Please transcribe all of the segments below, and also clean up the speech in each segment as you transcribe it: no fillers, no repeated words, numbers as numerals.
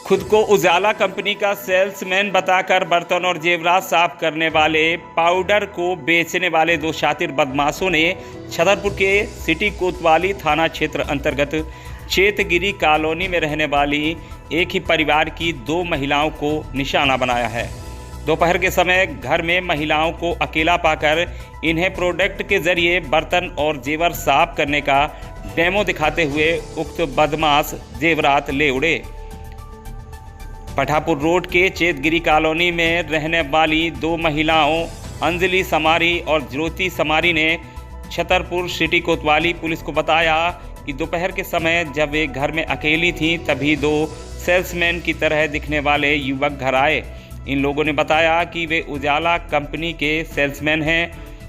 खुद को उजाला कंपनी का सेल्समैन बताकर बर्तन और जेवरात साफ करने वाले पाउडर को बेचने वाले दो शातिर बदमाशों ने छतरपुर के सिटी कोतवाली थाना क्षेत्र अंतर्गत चेतगिरी कॉलोनी में रहने वाली एक ही परिवार की दो महिलाओं को निशाना बनाया है। दोपहर के समय घर में महिलाओं को अकेला पाकर इन्हें प्रोडक्ट के जरिए बर्तन और जेवर साफ करने का डेमो दिखाते हुए उक्त बदमाश जेवरात ले उड़े। पठापुर रोड के चेतगिरी कॉलोनी में रहने वाली दो महिलाओं अंजलि समारी और ज्योति समारी ने छतरपुर सिटी कोतवाली पुलिस को बताया कि दोपहर के समय जब वे घर में अकेली थीं तभी दो सेल्समैन की तरह दिखने वाले युवक घर आए। इन लोगों ने बताया कि वे उजाला कंपनी के सेल्समैन हैं।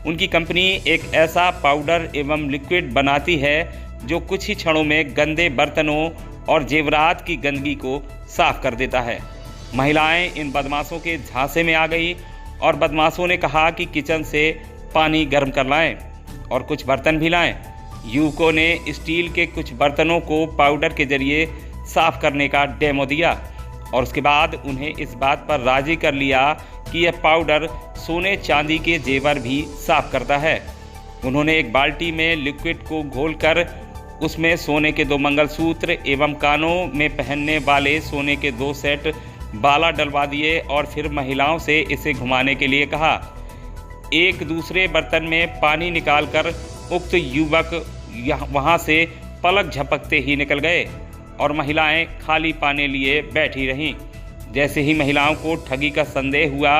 उनकी कंपनी एक ऐसा पाउडर एवं लिक्विड बनाती है जो कुछ ही क्षणों में गंदे बर्तनों और जेवरात की गंदगी को साफ कर देता है। महिलाएं इन बदमाशों के झांसे में आ गई और बदमाशों ने कहा कि किचन से पानी गर्म कर लाएं और कुछ बर्तन भी लाएं। युवकों ने स्टील के कुछ बर्तनों को पाउडर के जरिए साफ करने का डेमो दिया और उसके बाद उन्हें इस बात पर राजी कर लिया कि यह पाउडर सोने चांदी के जेवर भी साफ करता है। उन्होंने एक बाल्टी में लिक्विड को घोलकर उसमें सोने के 2 मंगलसूत्र एवं कानों में पहनने वाले सोने के 2 सेट बाला डलवा दिए और फिर महिलाओं से इसे घुमाने के लिए कहा। एक दूसरे बर्तन में पानी निकालकर उक्त युवक वहां से पलक झपकते ही निकल गए और महिलाएं खाली पानी लिए बैठी रहीं। जैसे ही महिलाओं को ठगी का संदेह हुआ,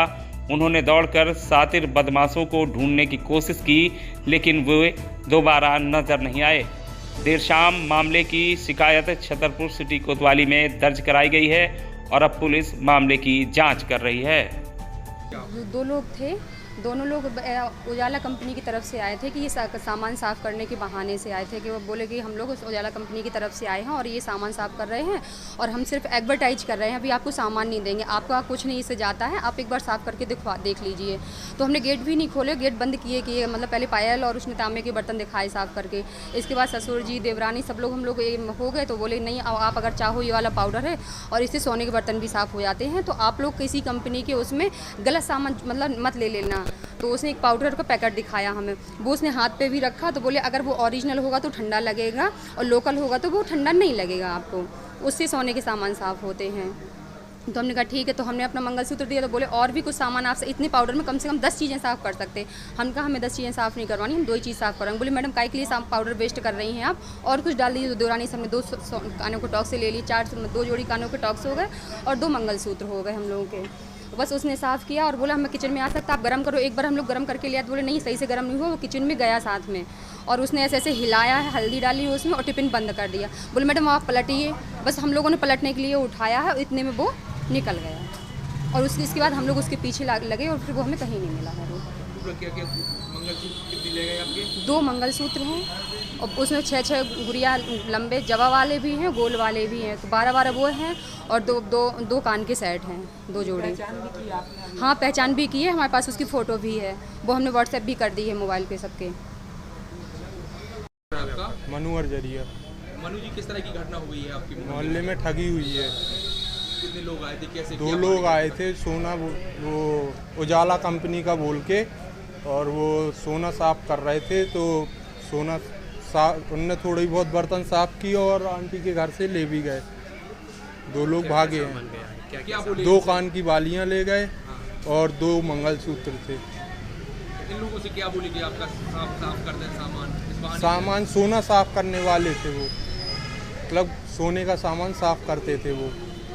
उन्होंने दौड़कर शातिर बदमाशों को ढूंढने की कोशिश की, लेकिन वे दोबारा नजर नहीं आए। देर शाम मामले की शिकायत छतरपुर सिटी कोतवाली में दर्ज कराई गई है और अब पुलिस मामले की जांच कर रही है। दो लोग थे, दोनों लोग उजाला कंपनी की तरफ से आए थे कि ये सामान साफ़ करने के बहाने से आए थे कि वो बोले कि हम लोग उजाला कंपनी की तरफ से आए हैं और ये सामान साफ़ कर रहे हैं और हम सिर्फ एडवर्टाइज कर रहे हैं, अभी आपको सामान नहीं देंगे, आपका कुछ नहीं इससे जाता है, आप एक बार साफ़ करके देख लीजिए। तो हमने गेट भी नहीं खोले, गेट बंद किए कि मतलब पहले पायल और उसने तांबे के बर्तन दिखाए साफ़ करके। इसके बाद ससुर जी, देवरानी सब लोग हम लोग हो गए तो बोले नहीं, आप अगर चाहो ये वाला पाउडर है और इससे सोने के बर्तन भी साफ़ हो जाते हैं, तो आप लोग किसी कंपनी के उसमें गलत सामान मतलब मत ले लेना। तो उसने एक पाउडर का पैकेट दिखाया हमें, वो उसने हाथ पे भी रखा, तो बोले अगर वो ओरिजिनल होगा तो ठंडा लगेगा और लोकल होगा तो वो ठंडा नहीं लगेगा आपको, उससे सोने के सामान साफ़ होते हैं। तो हमने कहा ठीक है, तो हमने अपना मंगलसूत्र दिया, तो बोले और भी कुछ सामान आपसे इतने पाउडर में कम से कम 10 चीज़ें साफ़ कर सकते हैं। हम कहा हमें 10 चीज़ें साफ़ नहीं करवानी, हम 2 ही चीज़ साफ़ करवाएंगे। बोले मैडम काय के लिए पाउडर वेस्ट कर रही हैं आप, और कुछ डाल दीजिए। तो दौरानी से हमने 2 कानों के टॉक्स से ले ली, 2 जोड़ी कानों के टॉक्स हो गए और 2 मंगलसूत्र हो गए हम लोगों के। बस उसने साफ़ किया और बोला मैं किचन में आ सकता, आप गर्म करो। एक बार हम लोग गर्म करके लिया तो बोले नहीं, सही से गर्म नहीं हुआ, वो किचन में गया साथ में और उसने ऐसे ऐसे हिलाया है, हल्दी डाली उसमें और टिफिन बंद कर दिया। बोले मैडम आप पलटिए। बस हम लोगों ने पलटने के लिए उठाया है, इतने में वो निकल गया और इसके बाद हम लोग उसके पीछे लगे और फिर वो हमें कहीं नहीं मिला है। वो 2 मंगलसूत्र हैं और उसमें 6 गुड़िया लंबे जवा वाले भी हैं, गोल वाले भी हैं, तो 12 वो हैं और दो कान के सेट हैं, 2 जोड़े। हाँ पहचान भी की है, हमारे पास उसकी फ़ोटो भी है, वो हमने व्हाट्सएप भी कर दी है मोबाइल पे सबके। मनु अर्जरिया। मनु जी, किस तरह की घटना हुई है आपके मोहल्ले में? ठगी हुई है। कितने लोग आए थे, कैसे? 2 लोग आए थे, सोना वो उजाला कंपनी का बोल के, और वो सोना साफ कर रहे थे। तो सोना उनने थोड़ी बहुत बर्तन साफ की और आंटी के घर से ले भी गए। 2 लोग भागे हैं। क्या बोले? 2 कान की बालियां ले गए और 2 मंगलसूत्र थे। इन लोगों से क्या बोले कि आपका साफ करते हैं सामान सोना साफ करने वाले थे वो, मतलब सोने का सामान साफ करते थे वो।